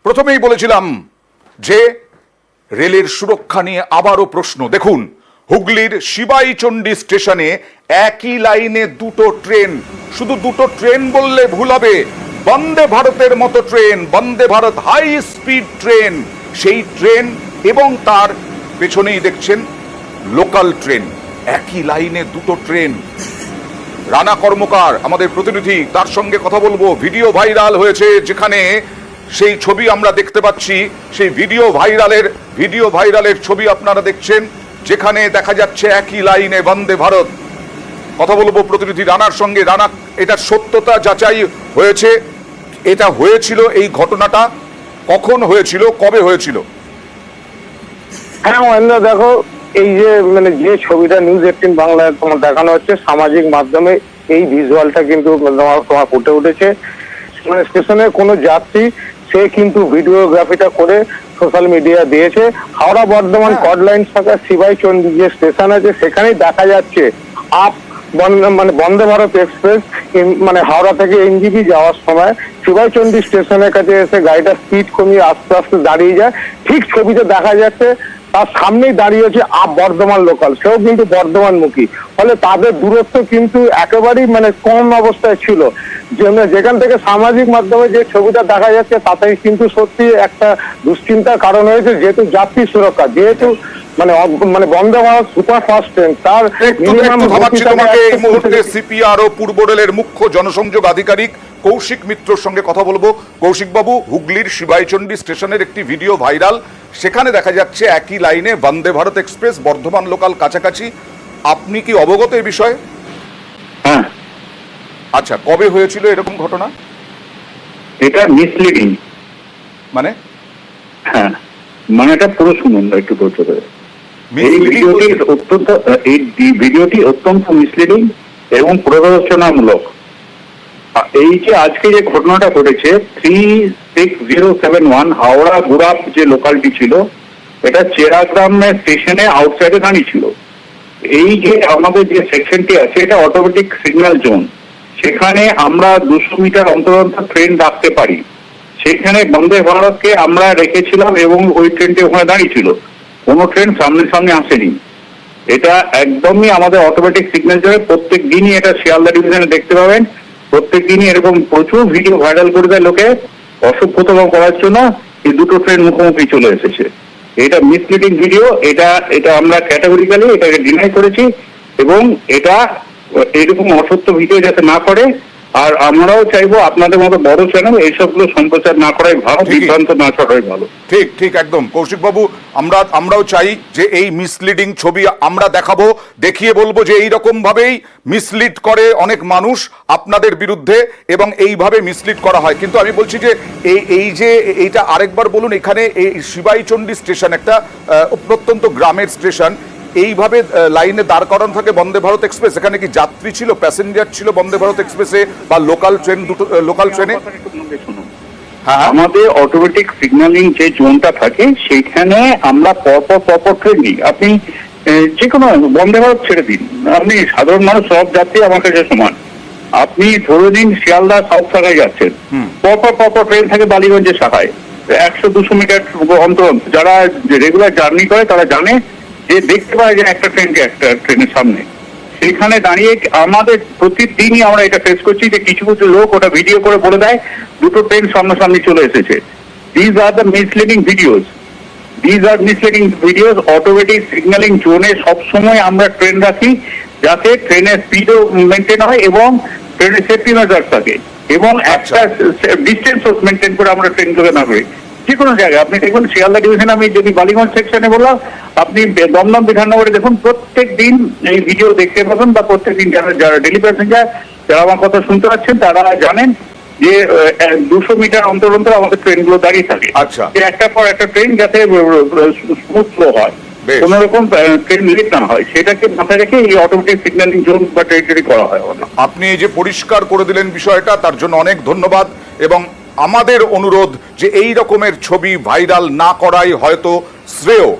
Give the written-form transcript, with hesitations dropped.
প্রথমেই বলেছিলাম যে রেলের সুরক্ষা নিয়ে আবারও প্রশ্ন। দেখুন, হুগলির শিবাইচন্ডী স্টেশনে একই লাইনে দুটো ট্রেন, শুধু দুটো ট্রেন বললে ভুল হবে, বন্দে ভারতের মতো train, Vande Bharat high speed train, সেই ট্রেন এবং তার পেছনেই দেখছেন লোকাল ট্রেন, একই লাইনে দুটো ট্রেন। রানা কর্মকার আমাদের প্রতিনিধি, তার সঙ্গে কথা বলবো। ভিডিও ভাইরাল হয়েছে, যেখানে সেই ছবি আমরা দেখতে পাচ্ছি, সেই ভিডিও ভাইরালের ছবি আপনারা দেখছেন, যেখানে দেখা যাচ্ছে একই লাইনে বন্দে ভারত। কথা বলবো প্রতিনিধি রানার সঙ্গে। রানা, এটা সত্যতা যাচাই হয়েছে? এটা হয়েছিল, এই ঘটনাটা কখন হয়েছিল, কবে হয়েছিল? হ্যাঁ মহেন্দ্র, দেখো এই যে যে ছবিটা নিউজ18 বাংলায় তোমার দেখানো হচ্ছে সামাজিক মাধ্যমে, এই ভিজুয়ালটা কিন্তু তোমার ফুটে উঠেছে। স্টেশনে কোনো যাত্রী সে কিন্তু ভিডিওগ্রাফিটা করে সোশ্যাল মিডিয়া দিয়েছে। হাওড়া বর্ধমান কড লাইন শাখা শিবাইচন্ডী যে স্টেশন আছে, সেখানেই দেখা যাচ্ছে বন্দে ভারত এক্সপ্রেস হাওড়া থেকে এনজিপি যাওয়ার সময় শিবাইচন্ডী স্টেশনের কাছে এসে গাড়িটা স্পিড কমিয়ে আস্তে আস্তে দাঁড়িয়ে যায়। ঠিক ছবিতে দেখা যাচ্ছে তার সামনেই দাঁড়িয়েছে আপ বর্ধমান লোকাল, সেও কিন্তু বর্ধমানমুখী। ফলে তাদের দূরত্ব কিন্তু একেবারেই কম অবস্থায় ছিল। যেখান থেকে সামাজিক মাধ্যমে যে ছবিটা দেখা যাচ্ছে, তাতেই কিন্তু সত্যি একটা দুশ্চিন্তার কারণ হয়েছে, যেহেতু যাত্রী সুরক্ষা, যেহেতু Vande Bharat super fast train, তার সিপিআর ও পূর্ব রেলের মুখ্য জনসংযোগ আধিকারিক কৌশিক মিত্রর সঙ্গে কথা বলবো। কৌশিক বাবু, হুগলির শিবাইচন্ডী স্টেশনের একটি ভিডিও ভাইরাল, সেখানে দেখা যাচ্ছে একই লাইনে বন্দে ভারত এক্সপ্রেস, বর্ধমান লোকাল কাছাকাছি। আপনি কি অবগত এই বিষয়ে? হ্যাঁ। আচ্ছা, কবে হয়েছিল এরকম ঘটনা? এটা মিসলিডিং। মানে? হ্যাঁ, এটা পুরো শুনুন একটু বলতে পারে। এই ভিডিওটি অত্যন্ত মিসলিডিং এবং প্ররোচনামূলক। এই যে আজকে যে ঘটনাটা ঘটেছে, 36071 হাওড়া গুড়াপ যে লোকালটি ছিল, এটা চেরাগ্রামের স্টেশনে আউটসাইডে দাঁড়িয়ে ছিল। এই যে আমাদের যে সেকশনটি আছে, এটা অটোমেটিক সিগন্যাল জোন। সেখানে আমরা 200 মিটার অন্তর অন্তর ট্রেন রাখতে পারি। সেখানে বন্দে ভারতকে আমরা রেখেছিলাম এবং ওই ট্রেনটি ওখানে দাঁড়িয়ে ছিল। কোনো ট্রেন সামনে আসেনি। এটা একদমই আমাদের অটোমেটিক সিগন্যাল জোনে। প্রত্যেক দিনই এটা শিয়ালদা ডিভিশনে দেখতে পাবেন। প্রত্যেক দিনই এরকম প্রচুর ভিডিও ভাইরাল করে দেয় লোকে অসভ্যতম করার জন্য। এই দুটো ট্রেন মুখোমুখি চলে এসেছে। এটা মিসলিডিং ভিডিও। এটা আমরা ক্যাটাগরিক্যালি এটাকে ডিনাই করেছি এবং এটা এরকম অসত্য ভিডিও যাতে না করে। আর আমরাও চাইবো আপনাদের মতো বড় চ্যানেল এইসবগুলো সম্প্রচার না করাই ভালো, বিভ্রান্ত না করাই ভালো। ঠিক একদম কৌশিক বাবু, আমরাও চাই যে এই মিসলিডিং ছবি আমরা দেখাবো, দেখিয়ে বলবো যে এইরকম ভাবেই মিসলিড করে অনেক মানুষ আপনাদের বিরুদ্ধে এবং এইভাবে মিসলিড করা হয়। কিন্তু আমি বলছি যে এইটা আরেকবার বলুন, এখানে এই শিবাইচন্ডী স্টেশন একটা প্রত্যন্ত গ্রামের স্টেশন, এইভাবে লাইনে দাঁড় করানো থাকে বন্দে ভারত এক্সপ্রেস। এখানে কি যাত্রী ছিল, প্যাসেঞ্জার ছিল বন্দে ভারত এক্সপ্রেসে বা লোকাল ট্রেনে? হ্যাঁ, আমাদের অটোমেটিক সিগন্যালিং যে জোনটা থাকে, সেইখানে আমরা পরপর ট্রেন দিই। আপনি যে কোনো বন্দে ভারত ছেড়ে দিন, আপনি সাধারণ মানুষ, সব যাত্রী আমার কাছে সমান। আপনি ধরে দিন শিয়ালদা সাউথ শাখায় যাচ্ছেন, পরপর ট্রেন থাকে বালিগঞ্জের শাখায় 100-200 মিটার অন্তর। যারা রেগুলার জার্নি করে তারা জানে যে দেখতে পায় যে একটা ট্রেনের সামনে, সেখানে দাঁড়িয়ে আমাদের প্রতিদিনই আমরা এটা ফেস করছি যে কিছু লোক ওটা ভিডিও করে বলে দেয় দুটো ট্রেন সামনাসামনি চলে এসেছে। These are the misleading videos. Automatic signalling জোনে সবসময় আমরা ট্রেন রাখি যাতে ট্রেনের স্পিডও মেনটেন হয় এবং ট্রেনের সেফটি মেজার থাকে এবং একটা ডিস্টেন্স মেনটেন করে আমরা ট্রেনগুলো না করি। যে কোনো জায়গায় আপনি দেখুন, শিয়ালদা ডিভিশনে আমি যদি বালিগঞ্জ সেকশনে বললাম, আপনি দমদম বিধাননগরে দেখুন, প্রত্যেক দিন এই ভিডিও দেখতে পাবেন বা প্রত্যেক দিন যারা ডেলি প্যাসেঞ্জার যারা আমার কথা শুনতে পাচ্ছেন তারা জানেন যে 200 মিটার অন্তর আমাদের ট্রেনগুলো দাঁড়িয়ে থাকে। আচ্ছা, একটার পর একটা ট্রেন যাতে স্মুথ ফ্লো হয়, কোন রকম ট্রেন লেট না হয়, সেটাকে মাথায় রেখে এই অটোমেটিক সিগন্যালিং জোন বা টেরিটরি করা হয়। আপনি এই যে পরিষ্কার করে দিলেন বিষয়টা, তার জন্য অনেক ধন্যবাদ। এবং আমাদের অনুরোধ যে এই রকমের ছবি ভাইরাল না করাই হয়তো শ্রেয়।